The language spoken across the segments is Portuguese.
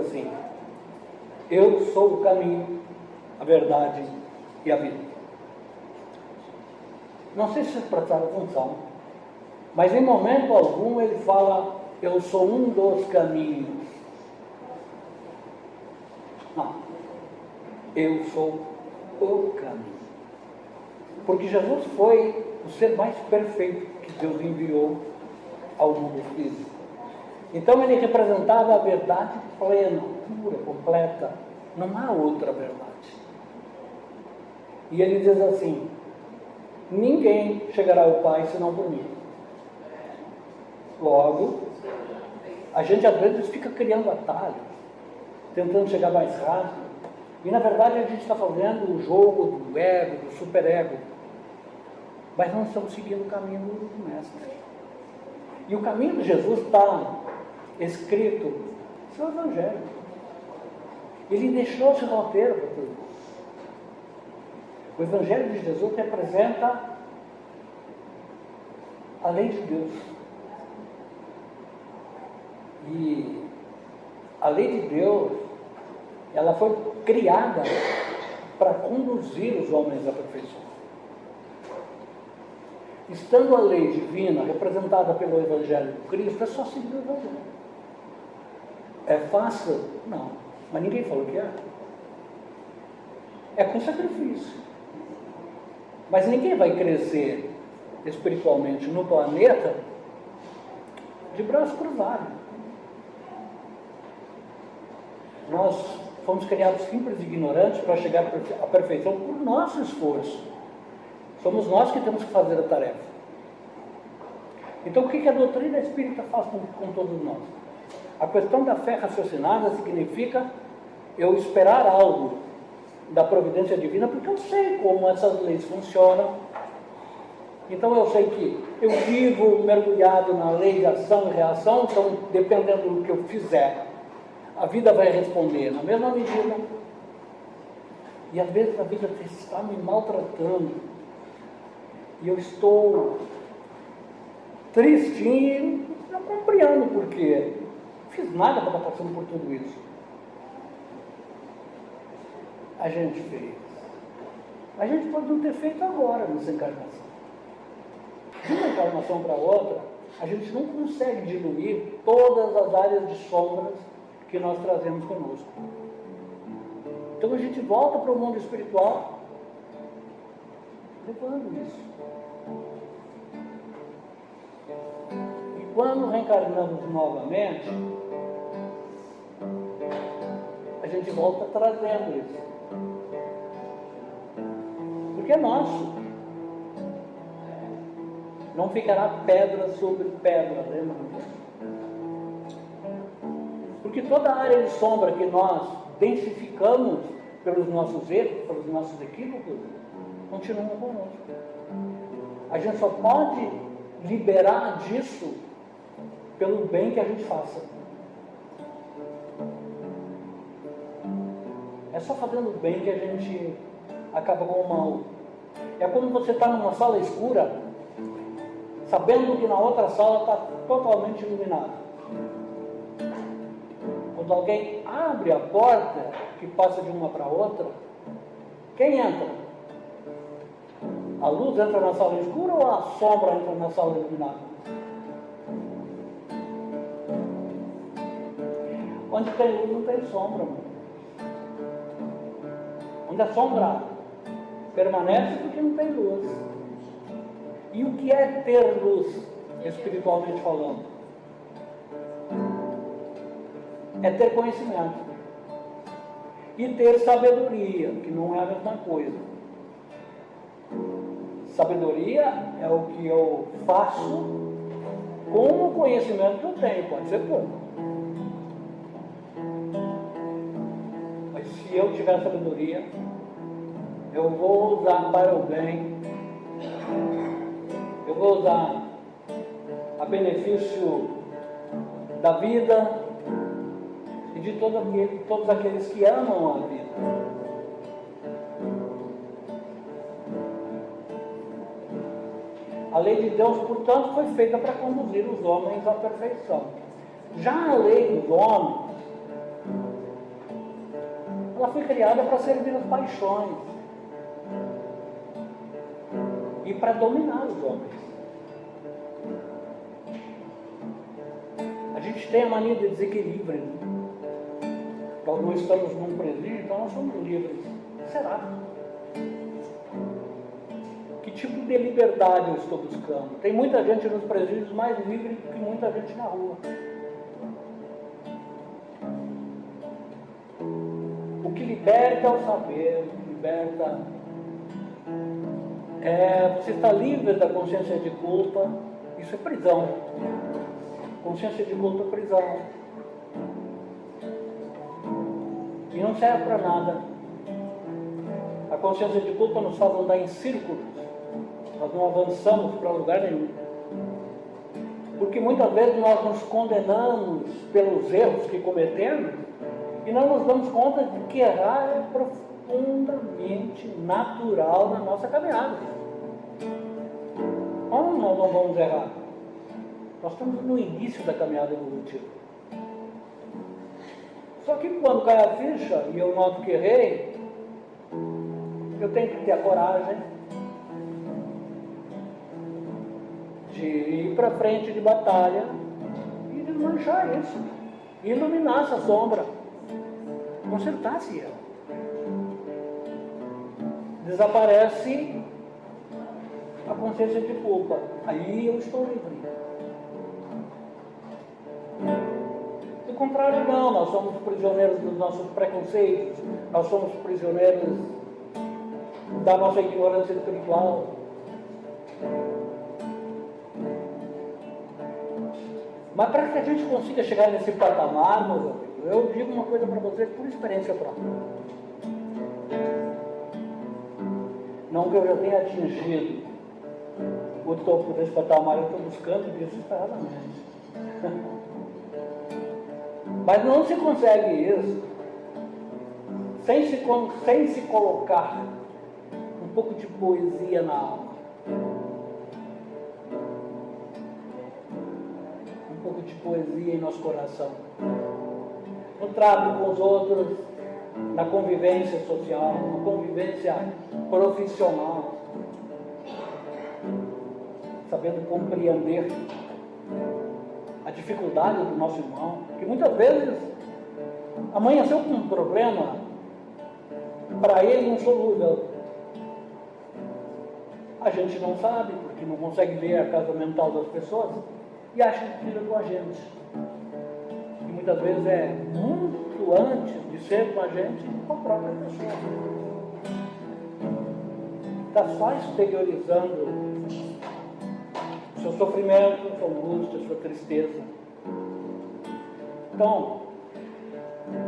assim: eu sou o caminho, a verdade e a vida. Não sei se vocês prestaram atenção, mas em momento algum ele fala: eu sou um dos caminhos. Não, eu sou o caminho. Porque Jesus foi o ser mais perfeito que Deus enviou ao mundo físico. Então ele representava a verdade plena, pura, completa. Não há outra verdade. E ele diz assim: ninguém chegará ao Pai senão por mim. Logo, a gente às vezes fica criando atalhos, tentando chegar mais rápido. E na verdade a gente está fazendo o jogo do ego, do superego. Mas não estamos seguindo o caminho do Mestre. E o caminho de Jesus está escrito no seu Evangelho. Ele deixou esse roteiro para tudo. O Evangelho de Jesus representa a lei de Deus. E a lei de Deus, ela foi criada para conduzir os homens à perfeição. Estando a lei divina representada pelo Evangelho de Cristo, é só seguir o Evangelho. É fácil? Não. Mas ninguém falou que é. É com sacrifício. Mas ninguém vai crescer espiritualmente no planeta de braços cruzados. Nós fomos criados simples e ignorantes para chegar à perfeição por nosso esforço. Somos nós que temos que fazer a tarefa. Então, o que a doutrina espírita faz com todos nós? A questão da fé raciocinada significa eu esperar algo da providência divina, porque eu sei como essas leis funcionam. Então, eu sei que eu vivo mergulhado na lei de ação e reação, então, dependendo do que eu fizer, a vida vai responder na mesma medida. E às vezes a vida está me maltratando. E eu estou tristinho, não compreendo por quê. Não fiz nada para estar passando por tudo isso. A gente fez. A gente pode não ter feito agora nessa encarnação. De uma encarnação para outra, a gente não consegue diluir todas as áreas de sombras que nós trazemos conosco. Então a gente volta para o mundo espiritual levando isso. E quando reencarnamos novamente, a gente volta trazendo isso. Porque é nosso. Não ficará pedra sobre pedra, lembra? Porque toda a área de sombra que nós densificamos pelos nossos erros, pelos nossos equívocos, continua conosco. A gente só pode liberar disso pelo bem que a gente faça. É só fazendo o bem que a gente acaba com o mal. É como você está numa sala escura, sabendo que na outra sala está totalmente iluminada. Quando alguém abre a porta que passa de uma para outra, quem entra? A luz entra na sala escura ou a sombra entra na sala iluminada? Onde tem luz não tem sombra, mano. Onde a sombra permanece porque não tem luz. E o que é ter luz, espiritualmente falando? É ter conhecimento. E ter sabedoria, que não é a mesma coisa. Sabedoria é o que eu faço com o conhecimento que eu tenho, pode ser pouco. Mas se eu tiver sabedoria, eu vou usar para o bem, eu vou usar a benefício da vida e de todos aqueles que amam a vida. A lei de Deus, portanto, foi feita para conduzir os homens à perfeição. Já a lei dos homens Ela foi criada para servir as paixões e para dominar os homens. A gente tem a mania de desequilíbrio. Nós não estamos num presídio, então nós somos livres. Será? Que tipo de liberdade eu estou buscando? Tem muita gente nos presídios mais livre do que muita gente na rua. O que liberta é o saber, o que liberta você está livre da consciência de culpa. Isso é prisão. Consciência de culpa é prisão. E não serve para nada. A consciência de culpa nos faz andar em círculos. Nós não avançamos para lugar nenhum. Porque muitas vezes nós nos condenamos pelos erros que cometemos e não nos damos conta de que errar é profundamente natural na nossa caminhada. Como nós não vamos errar? Nós estamos no início da caminhada evolutiva. Só que quando cai a ficha e eu noto que errei, eu tenho que ter a coragem de ir para frente de batalha e desmanchar isso, iluminar essa sombra, consertar esse erro. Desaparece a consciência de culpa. Aí eu estou livre. Do contrário, não. Nós somos prisioneiros dos nossos preconceitos. Nós somos prisioneiros da nossa ignorância espiritual. Mas para que a gente consiga chegar nesse patamar, meus amigos, eu digo uma coisa para vocês por experiência própria. Não que eu já tenha atingido o topo desse patamar, eu estou buscando desesperadamente. Mas não se consegue isso sem se colocar um pouco de poesia na alma. Um pouco de poesia em nosso coração. No trato com os outros, na convivência social, na convivência profissional. Sabendo compreender a dificuldade do nosso irmão, que muitas vezes amanheceu com um problema para ele insolúvel. A gente não sabe, porque não consegue ver a casa mental das pessoas e acha que tira com a gente. E muitas vezes é muito antes de ser com a gente, com a própria pessoa. Está só exteriorizando seu sofrimento, sua angústia, sua tristeza. Então,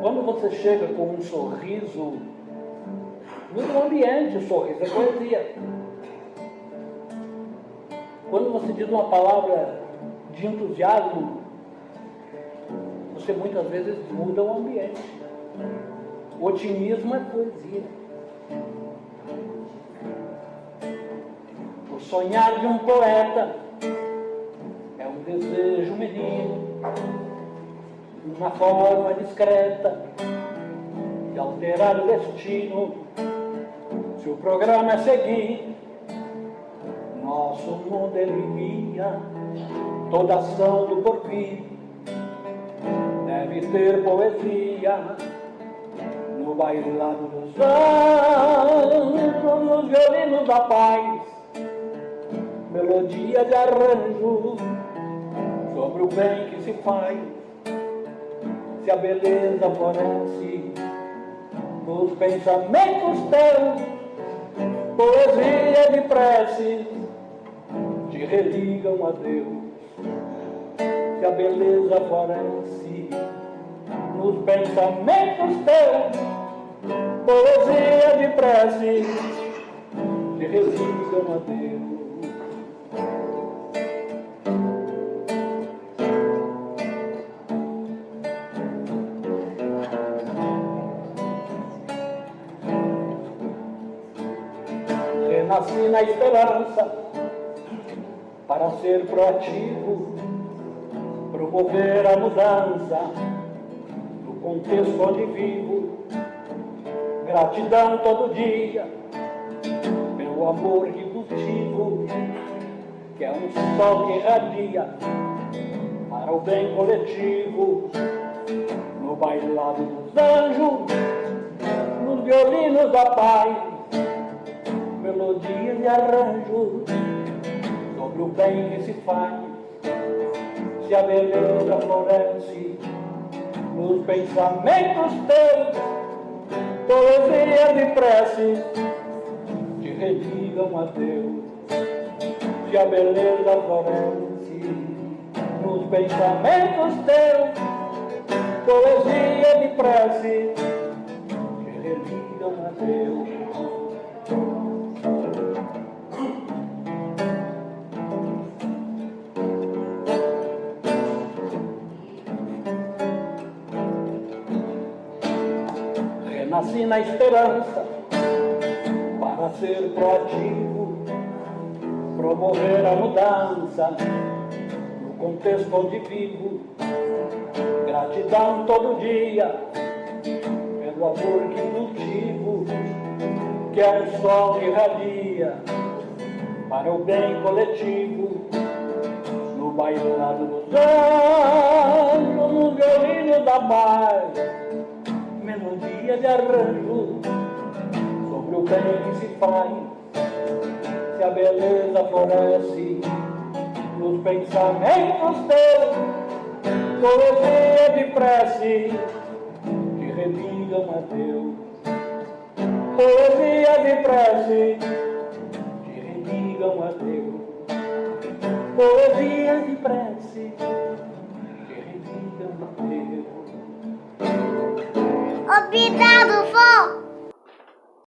quando você chega com um sorriso, muda o ambiente, o sorriso é poesia. Quando você diz uma palavra de entusiasmo, você muitas vezes muda o ambiente. O otimismo é poesia. O sonhar de um poeta é um desejo menino, uma forma discreta de alterar o destino. Se o programa é seguir nosso mundo ele guia, toda ação do porvir deve ter poesia. No bailado dos anos, nos violinos da paz, melodia de arranjo sobre o bem que se faz. Se a beleza floresce nos pensamentos teus, poesia de preces te religam a Deus. Se a beleza floresce nos pensamentos teus, poesia de preces te religam a Deus. Renasci na esperança para ser proativo, promover a mudança no contexto onde vivo. Gratidão todo dia pelo amor que cultivo, que é um sol que irradia para o bem coletivo. No bailado dos anjos, nos violinos da paz, melodias e arranjos sobre o bem que se faz. Se a beleza floresce nos pensamentos teus, poesias e preces te redigam a Deus. Se a beleza floresce nos pensamentos teus, poesias e preces te redigam a Deus. Renasci na esperança para ser proativo, promover a mudança no contexto onde vivo. Gratidão todo dia pelo amor que cultivo, que é um sol que irradia para o bem coletivo. No bailado dos anjos, no violino da paz, melodia de arranjo sobre o bem que se faz. Se a beleza floresce nos pensamentos teus, poesia de prece te redigam a Deus. Poesia de prece te redigam a Deus. Poesia de prece te redigam a Deus. Obrigado, vó!